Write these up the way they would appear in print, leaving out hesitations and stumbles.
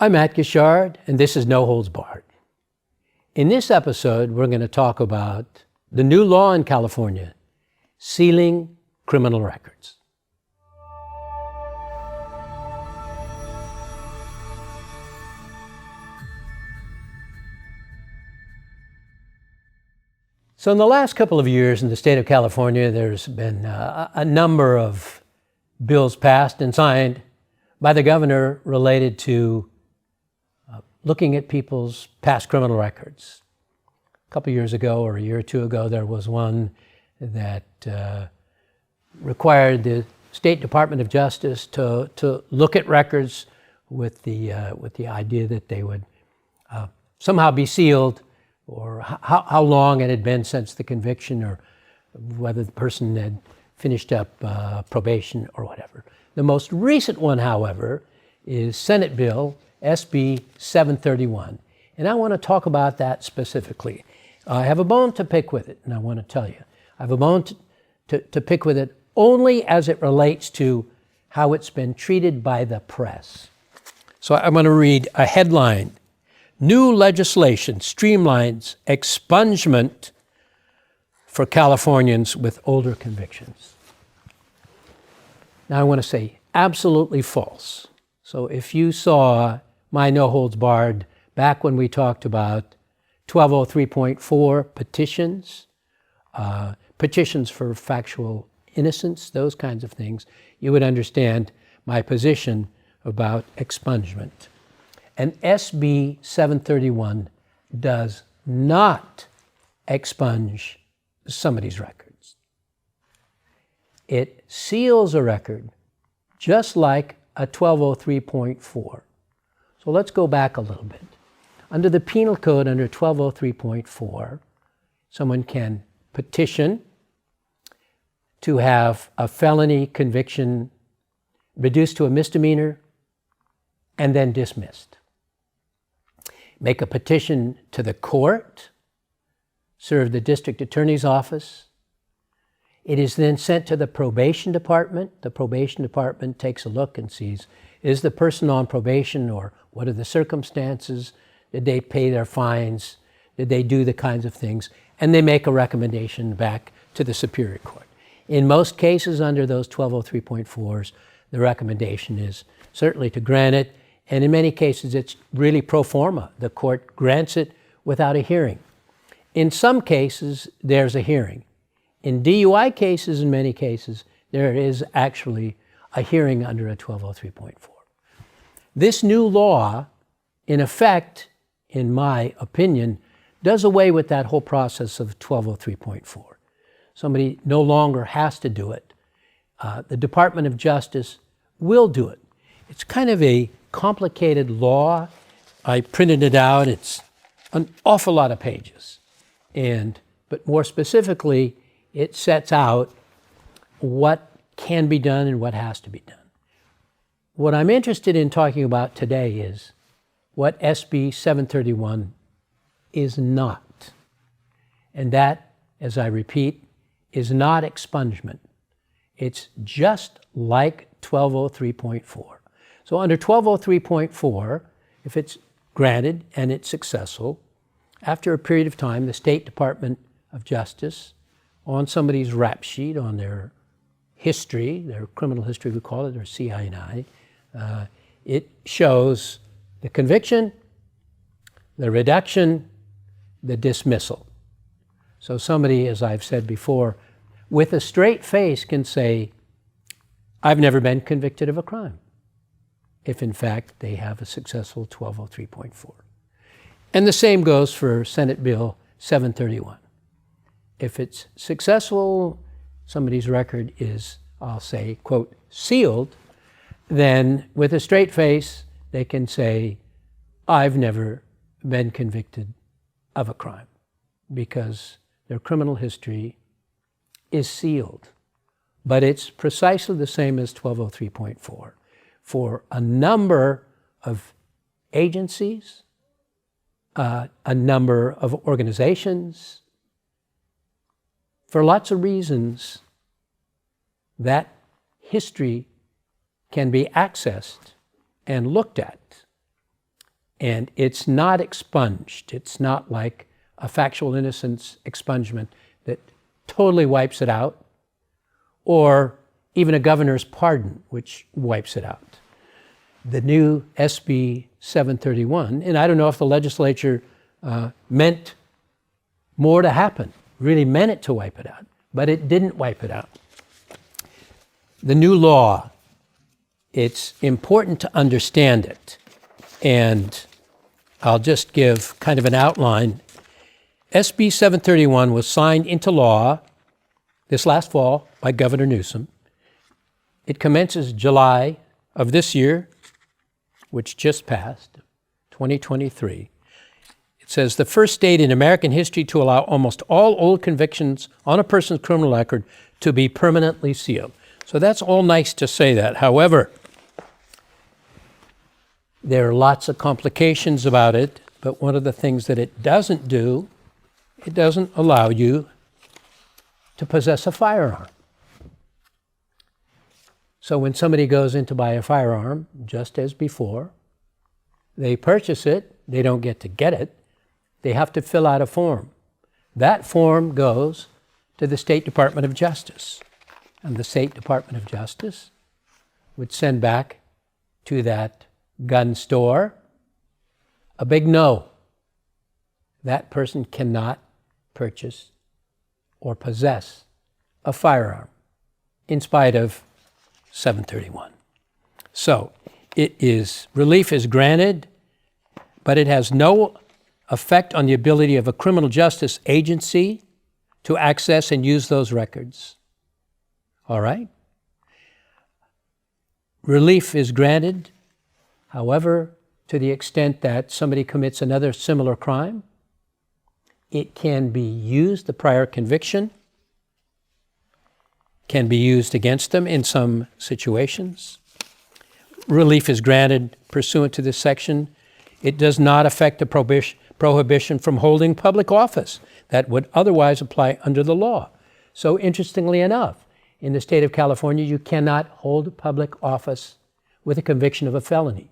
I'm Matt Guichard, and this is No Holds Barred. In this episode, we're going to talk about the new law in California, sealing criminal records. So in the last couple of years in the state of California, there's been a number of bills passed and signed by the governor related to looking at people's past criminal records. A couple years ago, or a year or two ago, there was one that required the State Department of Justice to look at records with the idea that they would somehow be sealed, or how long it had been since the conviction, or whether the person had finished up probation or whatever. The most recent one, however, is Senate Bill SB 731, and I want to talk about that specifically. I have a bone to pick with it, and I want to tell you. I have a bone to pick with it only as it relates to how it's been treated by the press. So I'm going to read a headline. New legislation streamlines expungement for Californians with older convictions. Now I want to say absolutely false. So if you saw my No Holds Barred back when we talked about 1203.4 petitions, petitions for factual innocence, those kinds of things, you would understand my position about expungement. And SB 731 does not expunge somebody's records. It seals a record just like a 1203.4. So let's go back a little bit. Under the Penal Code, under 1203.4, someone can petition to have a felony conviction reduced to a misdemeanor and then dismissed. Make a petition to the court, serve the district attorney's office. It is then sent to the probation department. The probation department takes a look and sees, is the person on probation, or what are the circumstances? Did they pay their fines? Did they do the kinds of things? And they make a recommendation back to the Superior Court. In most cases under those 1203.4s, the recommendation is certainly to grant it, and in many cases it's really pro forma. The court grants it without a hearing. In some cases, there's a hearing. In DUI cases, in many cases, there is actually a hearing under a 1203.4. This new law, in effect, in my opinion, does away with that whole process of 1203.4. Somebody no longer has to do it. The Department of Justice will do it. It's kind of a complicated law. I printed it out. It's an awful lot of pages. But more specifically, it sets out what can be done and what has to be done. What I'm interested in talking about today is what SB 731 is not. And that, as I repeat, is not expungement. It's just like 1203.4. So under 1203.4, if it's granted and it's successful, after a period of time, the State Department of Justice, on somebody's rap sheet, on their history, their criminal history, we call it, or CI&I, it shows the conviction, the reduction, the dismissal. So somebody, as I've said before, with a straight face can say, I've never been convicted of a crime, if in fact they have a successful 1203.4. And the same goes for Senate Bill 731. If it's successful, somebody's record is, I'll say, quote, sealed, then with a straight face, they can say, I've never been convicted of a crime, because their criminal history is sealed. But it's precisely the same as 1203.4 for a number of agencies, a number of organizations. For lots of reasons, that history can be accessed and looked at And it's not expunged. It's not like a factual innocence expungement that totally wipes it out, or even a governor's pardon, which wipes it out. The new SB 731, and I don't know if the legislature meant more to happen, really meant it to wipe it out, but it didn't wipe it out. The new law, it's important to understand it, and I'll just give kind of an outline. SB 731 was signed into law this last fall by Governor Newsom. It commences July of this year, which just passed, 2023. It says, the first state in American history to allow almost all old convictions on a person's criminal record to be permanently sealed. So that's all nice to say that. However, there are lots of complications about it, but one of the things that it doesn't do, it doesn't allow you to possess a firearm. So when somebody goes in to buy a firearm, just as before, they purchase it, they don't get to get it, they have to fill out a form. That form goes to the State Department of Justice. And the State Department of Justice would send back to that gun store a big no. That person cannot purchase or possess a firearm in spite of 731. So relief is granted, but it has no effect on the ability of a criminal justice agency to access and use those records. All right? Relief is granted, however, to the extent that somebody commits another similar crime, it can be used, the prior conviction can be used against them in some situations. Relief is granted pursuant to this section. It does not affect the prohibition from holding public office that would otherwise apply under the law. So interestingly enough, in the state of California, you cannot hold public office with a conviction of a felony.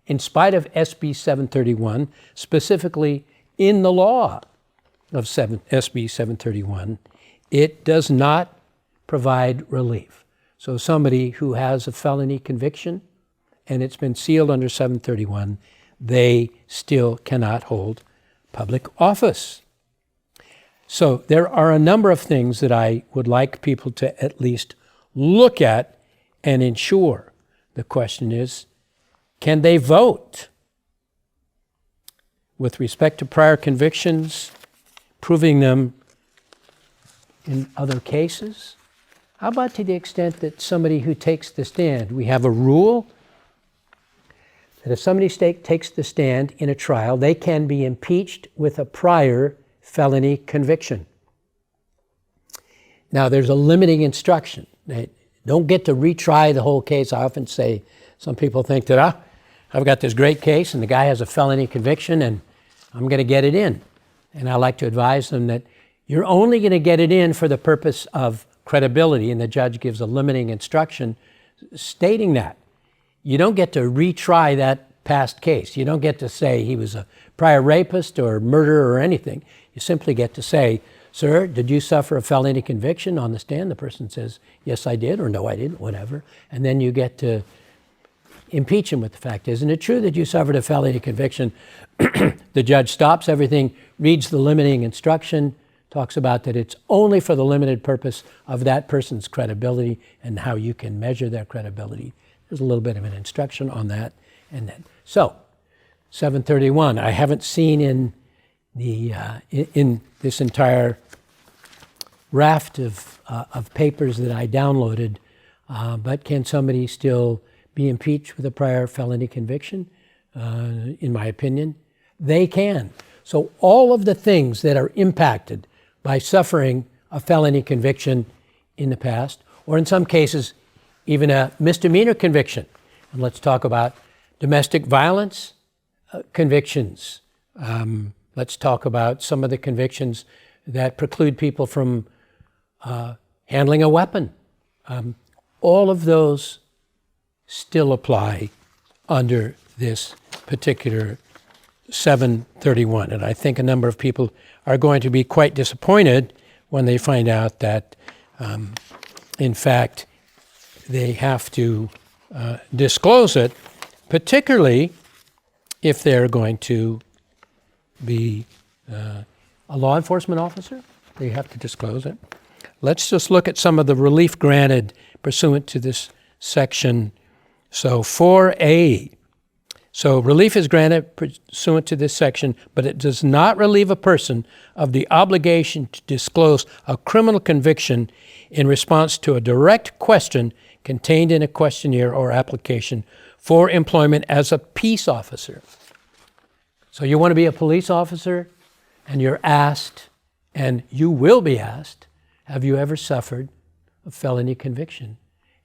In spite of SB 731, specifically in the law of SB 731, it does not provide relief. So somebody who has a felony conviction and it's been sealed under 731, they still cannot hold public office. So there are a number of things that I would like people to at least look at and ensure. The question is, can they vote? With respect to prior convictions, proving them in other cases? How about to the extent that somebody who takes the stand, we have a rule that if somebody takes the stand in a trial, they can be impeached with a prior felony conviction. Now, there's a limiting instruction. They don't get to retry the whole case. I often say, some people think that, I've got this great case and the guy has a felony conviction and I'm going to get it in. And I like to advise them that you're only going to get it in for the purpose of credibility, and the judge gives a limiting instruction stating that. You don't get to retry that past case. You don't get to say he was a prior rapist or murderer or anything. You simply get to say, sir, did you suffer a felony conviction? On the stand, the person says, yes, I did, or no, I didn't, whatever. And then you get to impeach him with the fact, isn't it true that you suffered a felony conviction? The judge stops everything, reads the limiting instruction, talks about that it's only for the limited purpose of that person's credibility and how you can measure their credibility. There's a little bit of an instruction on that. And then, so 731, I haven't seen in this entire raft of papers that I downloaded, but can somebody still be impeached with a prior felony conviction? In my opinion, they can. So all of the things that are impacted by suffering a felony conviction in the past, or in some cases, even a misdemeanor conviction. And let's talk about domestic violence convictions. Let's talk about some of the convictions that preclude people from handling a weapon. All of those still apply under this particular 731. And I think a number of people are going to be quite disappointed when they find out that, in fact, they have to disclose it, particularly if they're going to be a law enforcement officer. They have to disclose it. Let's just look at some of the relief granted pursuant to this section. So 4A. So relief is granted pursuant to this section, but it does not relieve a person of the obligation to disclose a criminal conviction in response to a direct question contained in a questionnaire or application for employment as a peace officer. So you want to be a police officer, and you're asked, and you will be asked, have you ever suffered a felony conviction?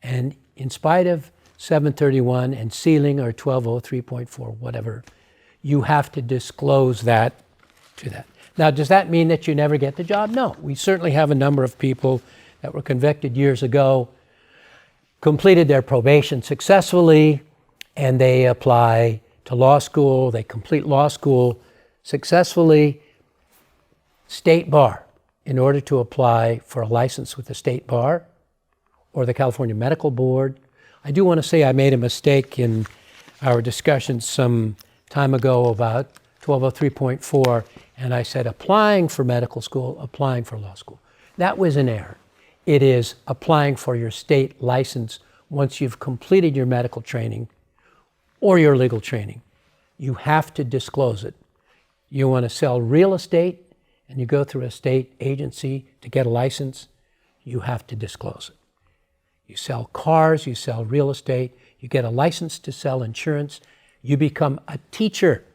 And in spite of 731 and sealing or 1203.4, whatever, you have to disclose that to that. Now, does that mean that you never get the job? No. We certainly have a number of people that were convicted years ago, completed their probation successfully, and they apply to law school, they complete law school successfully, state bar. In order to apply for a license with the state bar or the California Medical Board. I do want to say I made a mistake in our discussion some time ago about 1203.4, and I said applying for medical school, applying for law school. That was an error. It is applying for your state license once you've completed your medical training or your legal training. You have to disclose it. You want to sell real estate and you go through a state agency to get a license, you have to disclose it. You sell cars, you sell real estate, you get a license to sell insurance, you become a teacher,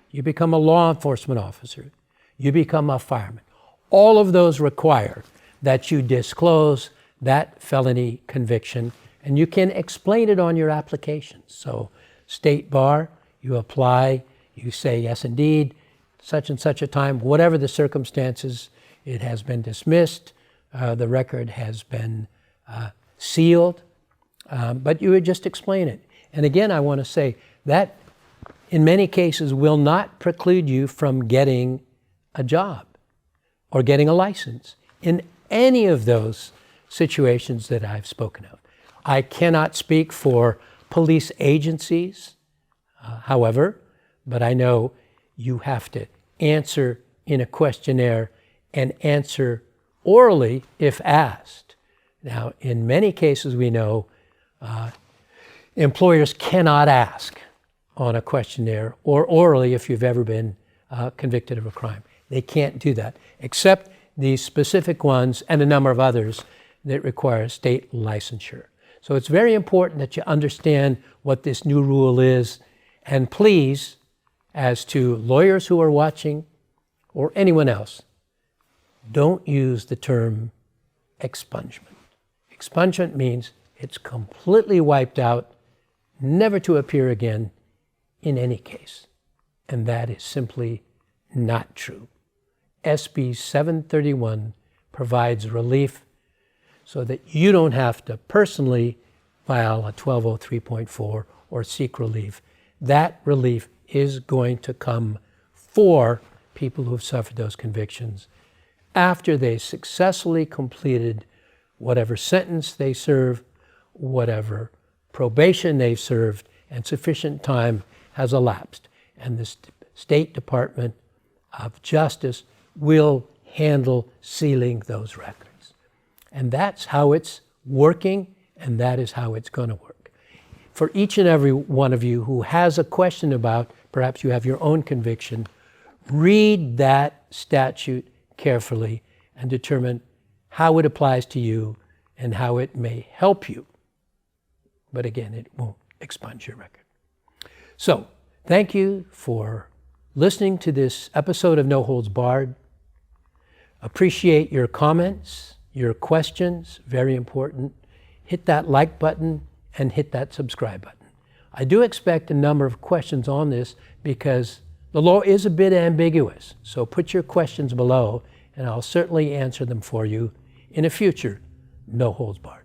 you become a law enforcement officer, you become a fireman. All of those require that you disclose that felony conviction, and you can explain it on your application. So state bar, you apply, you say, yes, indeed, such and such a time, whatever the circumstances, it has been dismissed, the record has been sealed, but you would just explain it. And again, I want to say that in many cases will not preclude you from getting a job or getting a license in any of those situations that I've spoken of. I cannot speak for police agencies, however, but I know you have to answer in a questionnaire and answer orally if asked. Now, in many cases we know employers cannot ask on a questionnaire or orally if you've ever been convicted of a crime. They can't do that, except these specific ones and a number of others that require state licensure. So it's very important that you understand what this new rule is, and please, as to lawyers who are watching or anyone else, don't use the term expungement. Expungement means it's completely wiped out, never to appear again in any case. And that is simply not true. SB 731 provides relief so that you don't have to personally file a 1203.4 or seek relief. That relief is going to come for people who have suffered those convictions after they successfully completed whatever sentence they serve, whatever probation they've served, and sufficient time has elapsed. And the State Department of Justice will handle sealing those records. And that's how it's working, and that is how it's going to work. For each and every one of you who has a question about, perhaps you have your own conviction, read that statute carefully and determine how it applies to you and how it may help you. But again, it won't expunge your record. So, thank you for listening to this episode of No Holds Barred. Appreciate your comments, your questions, very important. Hit that like button and hit that subscribe button. I do expect a number of questions on this because the law is a bit ambiguous. So put your questions below and I'll certainly answer them for you in a future No Holds Barred.